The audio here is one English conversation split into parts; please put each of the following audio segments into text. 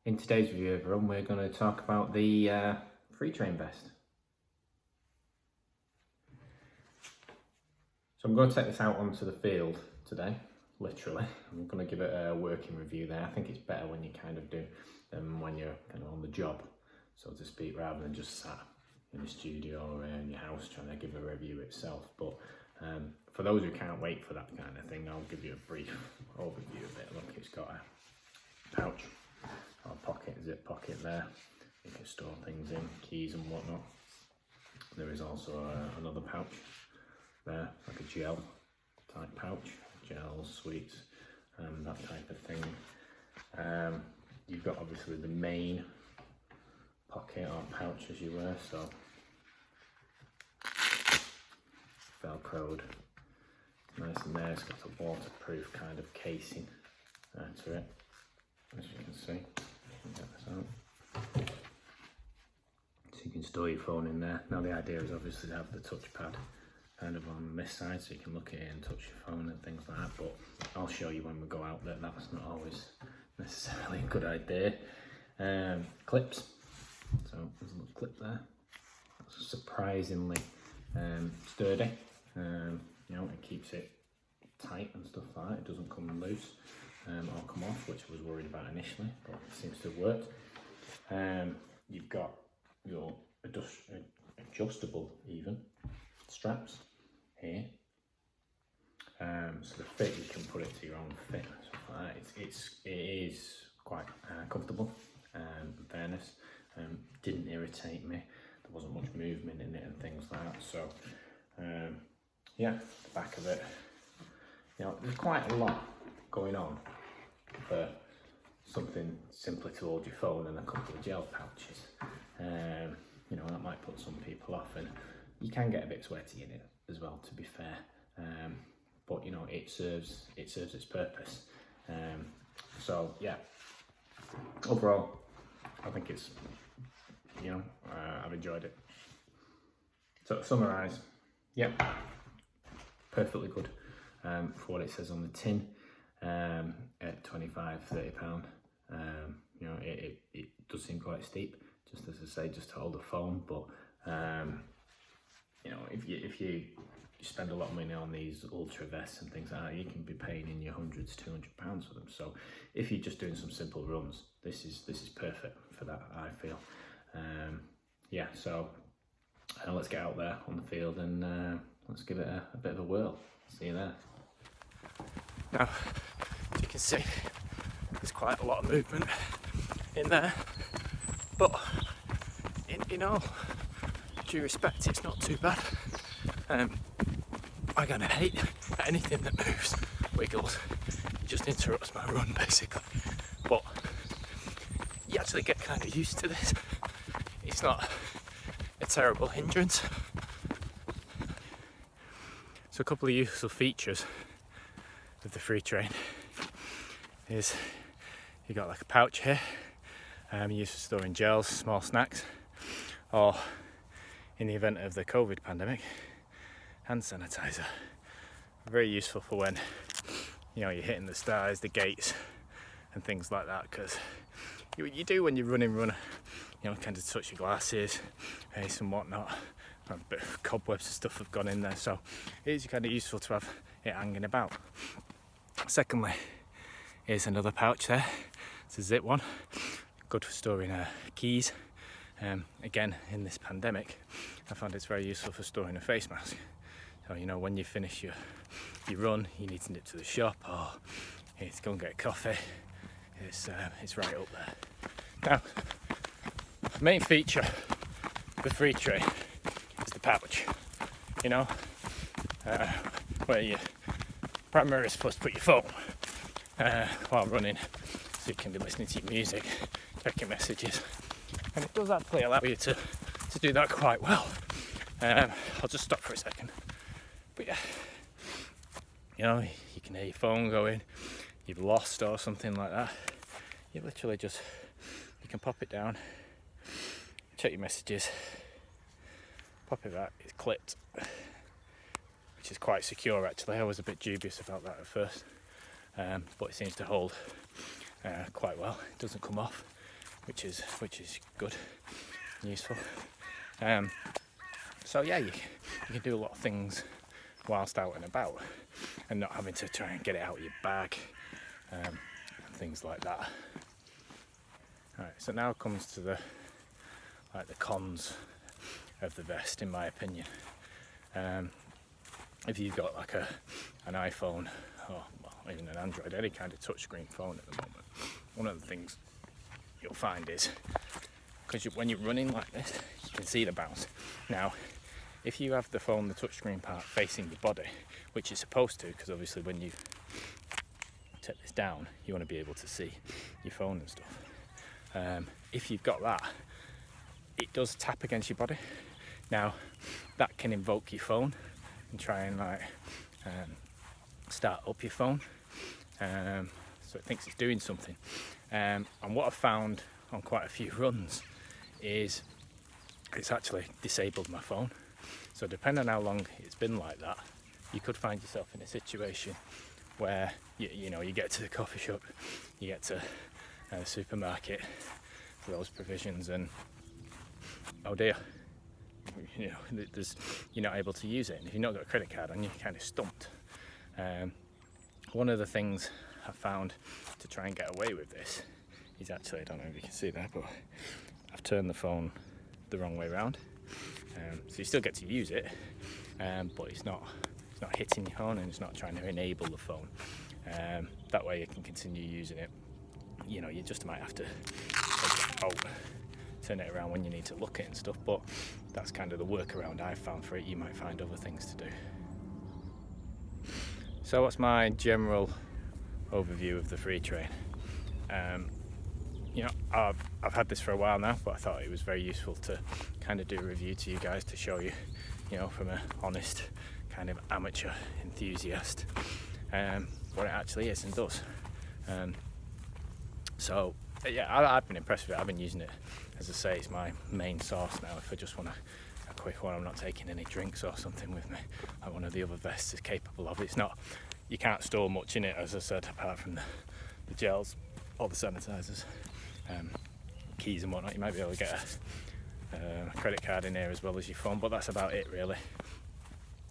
In today's review, everyone, we're going to talk about the free train vest. So I'm going to take this out onto the field today, literally. I'm going to give it a working review there. I think it's better when you kind of do than when you're kind of on the job, so to speak, rather than just sat in the studio or in your house trying to give a review itself. But for those who can't wait for that kind of thing, I'll give you a brief overview of it. Look, it's got a pouch, or pocket, zip pocket there. You can store things in, keys and whatnot. There is also another pouch there, like a gel type pouch, gels, sweets, that type of thing. You've got obviously the main pocket or pouch, as you were, so velcroed, nice in there. It's got a waterproof kind of casing to it, as you can see. Get this out. So you can store your phone in there. Now the idea is obviously to have the touchpad kind of on this side, so you can look at it and touch your phone and things like that, but I'll show you when we go out that that's not always necessarily a good idea. Clips, so there's a little clip there. That's surprisingly sturdy. You know, it keeps it tight and stuff like that. It doesn't come loose or come off, which I was worried about initially, but it seems to have worked. You've got your adjustable even straps here, so the fit, you can put it to your own fit and stuff like that. It is quite comfortable, in fairness. Didn't irritate me, there wasn't much movement in it and things like that. So yeah, the back of it, you know, there's quite a lot going on for something simply to hold your phone and a couple of gel pouches. You know, that might put some people off, and you can get a bit sweaty in it as well, to be fair. But you know, it serves its purpose. So yeah, overall, I think it's, you know, I've enjoyed it. So to summarise, yeah, perfectly good for what it says on the tin, at £25–30. You know, it does seem quite steep, just as I say, just to hold the phone. But you know, if you spend a lot of money on these ultra vests and things like that, you can be paying in your hundreds, £200 for them. So if you're just doing some simple runs, this is perfect for that, I feel. Yeah, so let's get out there on the field and let's give it a bit of a whirl. See you there. Now, as you can see, there's quite a lot of movement in there, but in all due respect, it's not too bad. I kind of hate anything that moves, wiggles. It just interrupts my run, basically. But you actually get kind of used to this. It's not a terrible hindrance. So a couple of useful features of the free train is you got like a pouch here, used for storing gels, small snacks, or in the event of the COVID pandemic, hand sanitizer. Very useful for when, you know, you're hitting the stars, the gates and things like that, because you do when you're running, you know, kind of touch your glasses, face and whatnot. A bit of cobwebs and stuff have gone in there, so it is kind of useful to have it hanging about. Secondly, here's another pouch there. It's a zip one, good for storing keys. Again, in this pandemic, I found it's very useful for storing a face mask. So, you know, when you finish your run, you need to nip to the shop or you need to go and get a coffee, it's right up there. Now, the main feature of the free train is the pouch, you know, where you primarily supposed to put your phone while running, so you can be listening to your music, checking messages, and it does actually allow you to do that quite well. I'll just stop for a second. But yeah, you know, you can hear your phone going, you've lost or something like that. You literally just, you can pop it down, check your messages, pop it back, it's clipped, which is quite secure actually. I was a bit dubious about that at first, but it seems to hold quite well. It doesn't come off. which is good and useful. So yeah, you can do a lot of things whilst out and about and not having to try and get it out of your bag, and things like that. Alright, so now comes to the cons of the vest, in my opinion. If you've got like an iPhone or even an Android, any kind of touchscreen phone at the moment, one of the things you'll find is, because when you're running like this, you can see the bounce. Now, if you have the phone, the touchscreen part facing your body, which it's supposed to, because obviously when you take this down, you want to be able to see your phone and stuff. If you've got that, it does tap against your body. Now, that can invoke your phone and try and start up your phone. So it thinks it's doing something. And what I've found on quite a few runs is it's actually disabled my phone. So depending on how long it's been like that, you could find yourself in a situation where you get to the coffee shop, you get to the supermarket for those provisions, and oh dear, you're not able to use it. And if you've not got a credit card on, you're kind of stumped. One of the things I found to try and get away with this is actually, I don't know if you can see that, but I've turned the phone the wrong way around. So you still get to use it, but it's not hitting your phone, and it's not trying to enable the phone. That way you can continue using it. You just might have to take it out, turn it around when you need to look at it and stuff, but that's kind of the workaround I've found for it. You might find other things to do. So what's my general overview of the free train? I've had this for a while now, but I thought it was very useful to kind of do a review to you guys to show you, from an honest kind of amateur enthusiast, what it actually is and does. So yeah, I've been impressed with it. I've been using it, as I say, it's my main source now. If I just want a quick one, I'm not taking any drinks or something with me, like one of the other vests is capable of. It's not, you can't store much in it, as I said, apart from the gels or the sanitizers, keys and whatnot. You might be able to get a credit card in here as well as your phone, but that's about it really.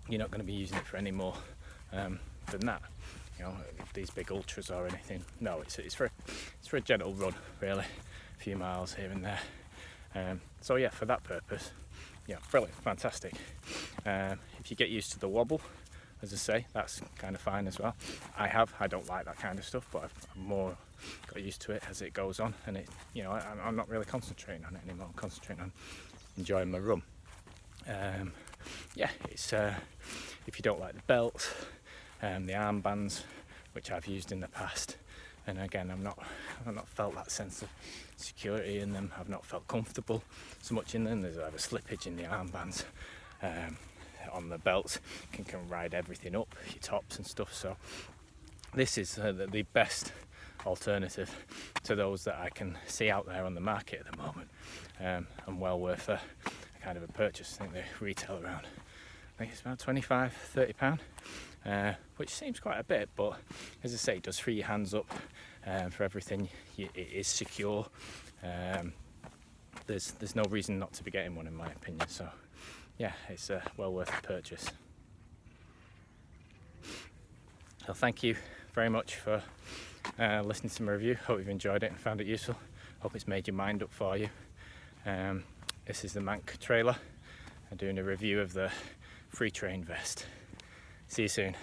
You're not going to be using it for any more than that. These big ultras or anything. No, it's for a gentle run really, a few miles here and there. So yeah, for that purpose, yeah, brilliant, fantastic. If you get used to the wobble, as I say, that's kind of fine as well. I don't like that kind of stuff, but I've more got used to it as it goes on, and I'm not really concentrating on it anymore. I'm concentrating on enjoying my run. It's if you don't like the belts, the armbands, which I've used in the past, and again, I've not felt that sense of security in them. I've not felt comfortable so much in them. There's a slippage in the armbands. On the belts, can ride everything up, your tops and stuff. So this is the best alternative to those that I can see out there on the market at the moment, and well worth a kind of a purchase. I think they retail around, I think it's about £25-30, which seems quite a bit, but as I say, it does free your hands up for everything. It is secure. There's no reason not to be getting one, in my opinion. So yeah, it's well worth the purchase. So thank you very much for listening to my review. Hope you've enjoyed it and found it useful. Hope it's made your mind up for you. This is the Manc trailer. I'm doing a review of the free train vest. See you soon.